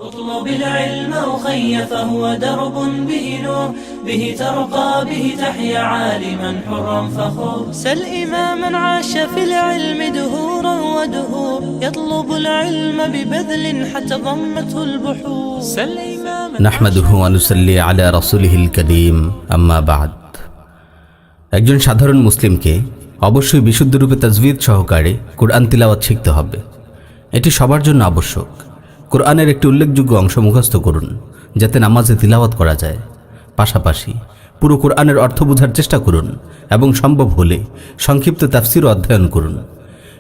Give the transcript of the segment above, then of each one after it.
اطلب العلم أخي فهو درب به نور به ترقى به تحيا عالما حرا فخور سل إماما عاش في العلم دهورا ودهور يطلب العلم ببذل حتى ضمته البحور سل إماما نحمده ونصلي على رسوله الكريم أما بعد একজন সাধারণ মুসলিমকে অবশ্যই বিশুদ্ধরূপে তাজবিদ সহকারে কুরআন তিলাওয়াত শিখতে হবে। এটি সবার জন্য আবশ্যক। কুরআনের একটি উল্লেখযোগ্য অংশ মুখস্থ করুন যাতে নামাজে তিলাওয়াত করা যায়। পাশাপাশি পুরো কুরআনের অর্থ বোঝার চেষ্টা করুন এবং সম্ভব হলে সংক্ষিপ্ত তাফসিরও অধ্যয়ন করুন।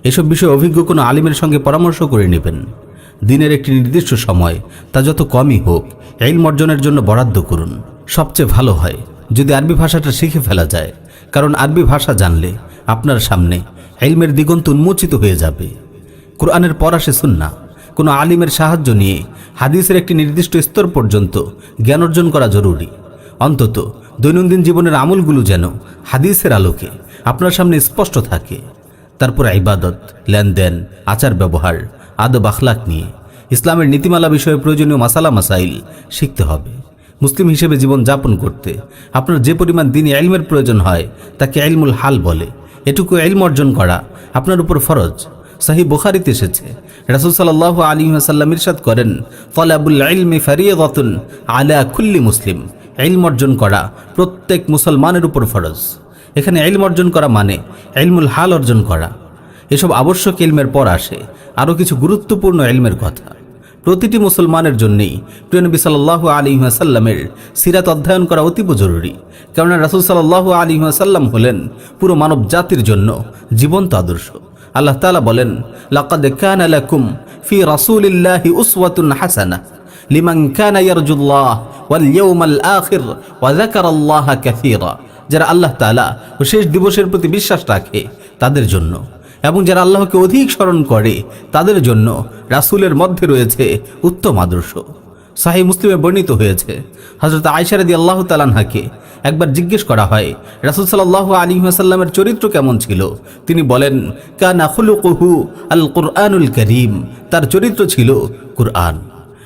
এসব বিষয়ে অভিজ্ঞ কোনো আলিমের সঙ্গে পরামর্শ করে নেবেন। দিনের একটি নির্দিষ্ট সময়, তা যত কমই হোক, ইলম অর্জনের জন্য বরাদ্দ করুন। সবচেয়ে ভালো হয় যদি আরবি ভাষাটা শিখে ফেলা যায়, কারণ আরবি ভাষা জানলে আপনার সামনে ইলমের দিগন্ত উন্মোচিত হয়ে যাবে। কুরআনের পর আসে সুন্নাহ। কোনো আলিমের সাহায্য নিয়ে হাদিসের একটি নির্দিষ্ট স্তর পর্যন্ত জ্ঞান অর্জন করা জরুরি। অন্তত দৈনন্দিন জীবনের আমলগুলো যেন হাদিসের আলোকে আপনার সামনে স্পষ্ট থাকে। তারপর ইবাদত, লেনদেন, আচার ব্যবহার, আদব আখলাক নিয়ে ইসলামের নীতিমালা বিষয়ে প্রয়োজনীয় মাসালা মাসাইল শিখতে হবে। মুসলিম হিসেবে জীবন যাপন করতে আপনার যে পরিমাণ দ্বীনি ইলমের প্রয়োজন হয় তাকে ইলমুল হাল বলে। এটুকু ইলম অর্জন করা আপনার উপর ফরজ। সহিহ বুখারীতে এসেছে, রাসূল সাল্লাল্লাহু আলাইহি ওয়াসাল্লাম ইরশাদ করেন, তালাবুল ইলমি ফারিয়াদাতুন আলা কুল্লি মুসলিম। ইলম অর্জন করা প্রত্যেক মুসলমানের উপর ফরজ। এখানে ইলম অর্জন করা মানে ইলমুল হাল অর্জন করা। এসব আবশ্যক ইলমের পর আসে আরও কিছু গুরুত্বপূর্ণ ইলমের কথা। প্রতিটি মুসলমানের জন্যই প্রিয় নবী সাল্লাল্লাহু আলাইহি ওয়াসাল্লামের সিরাত অধ্যয়ন করা অতীব জরুরি। কেননা রাসূল সাল্লাল্লাহু আলাইহি ওয়াসাল্লাম হলেন পুরো মানব জাতির জন্য জীবন্ত আদর্শ। আল্লাহ তাআলা বলেন, লাকাদ কানা লাকুম ফি রাসূলিল্লাহি উসওয়াতুন হাসানাহ লিমান কানা ইয়ারজুল্লাহ ওয়াল ইয়াউমাল আখির ওয়া যাকারাল্লাহা কাসীরা। যারা আল্লাহ তাআলা ও শেষ দিবসের প্রতি বিশ্বাস রাখে তাদের জন্য, এবং যারা আল্লাহকে অধিক স্মরণ করে তাদের জন্য রাসূলের মধ্যে রয়েছে উত্তম আদর্শ। সহিহ মুসলিমে বর্ণিত হয়েছে, হযরত আয়েশা রাদিয়াল্লাহু তাআলা আনহাকে একবার জিজ্ঞেস করা হয়, রাসূল সাল্লাল্লাহু আলাইহি ওয়াসাল্লামের চরিত্র কেমন ছিল? তিনি বলেন, কানা খুলুকুহু আল কুরআনুল কারীম। তার চরিত্র ছিল কুরআন।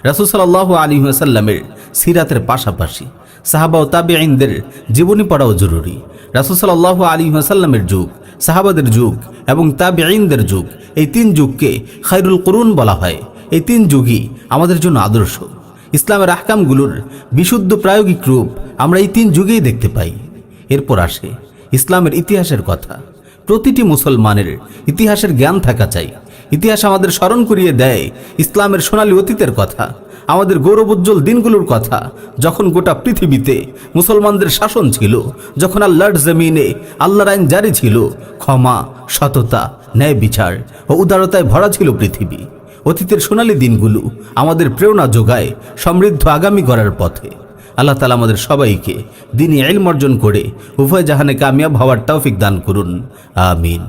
রাসূল সাল্লাল্লাহু আলাইহি ওয়াসাল্লামের সিরাতের পাশাপাশি সাহাবা ও তাবেঈনদের জীবনী পড়াও জরুরি। রাসূল সাল্লাল্লাহু আলাইহি ওয়াসাল্লামের যুগ, সাহাবাদের যুগ এবং তাবেঈনদের যুগ, এই তিন যুগকে খায়রুল কুরুন বলা হয়। এই তিন যুগই আমাদের জন্য আদর্শ। ইসলামের আহকামগুলোর বিশুদ্ধ প্রায়োগিক রূপ আমরা এই তিন যুগেই দেখতে পাই। এরপর আসে ইসলামের ইতিহাসের কথা। প্রতিটি মুসলমানের ইতিহাসের জ্ঞান থাকা চাই। ইতিহাস আমাদের স্মরণ করিয়ে দেয় ইসলামের সোনালী অতীতের কথা, আমাদের গৌরবোজ্জ্বল দিনগুলোর কথা, যখন গোটা পৃথিবীতে মুসলমানদের শাসন ছিল, যখন আল্লাহর জমিনে আল্লাহর আইন জারি ছিল, ক্ষমা, সততা, ন্যায় বিচার ও উদারতায় ভরা ছিল পৃথিবী। অতীতের সোনালী দিনগুলো আমাদের প্রেরণা যোগায় সমৃদ্ধ আগামী গড়ার পথে। আল্লাহ তাআলা আমাদের সবাইকে দ্বীনি ইলম অর্জন করে উভয় জাহানে কামিয়াব হওয়ার তৌফিক দান করুন। আমিন।